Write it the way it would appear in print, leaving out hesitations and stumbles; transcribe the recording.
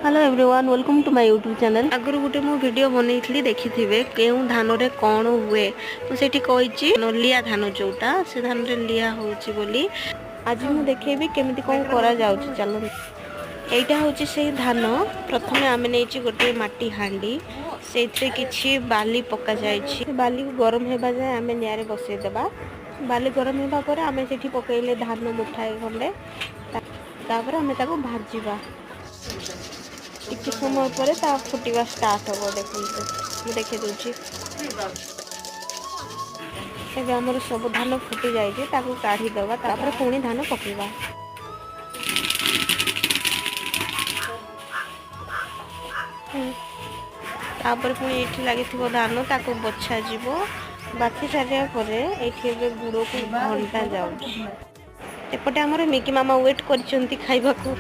Hello everyone welcome to my YouTube channel. आगु गोटे मु वीडियो बनई देखि केउं धान रे कौन हुए मुझे कही नलिया धान जोटा से धान रे लिया होची बोली आज मु देखेबी केमिति कौन करा जाउची। चलो एटा होची से धान प्रथमे आमे नेची गोटे माटी हांडी सेथरे किछि बाली पका जायछि बाली को गरम हेबा जाय आमे नियारे बसै देबा बाली गरम हेबा परे आमे सेठी पकैले धान मुठाए खंडे तापर आमे ताको भाजिबा टिके समय पर फुटिवा स्टार्ट हम देखते देखे दूची एबे हमर सब धान फुटी जाइए काढ़ी दबा तापर पुणी धान पकेबा तापर पुणी एठी लागिथिबो धान ताको बछा जीवो बाछी सारिया परे एठी एबे गुड़ को घंटा जाउची एपटे हमर मिकी मामा वेट करचंती खाइबा को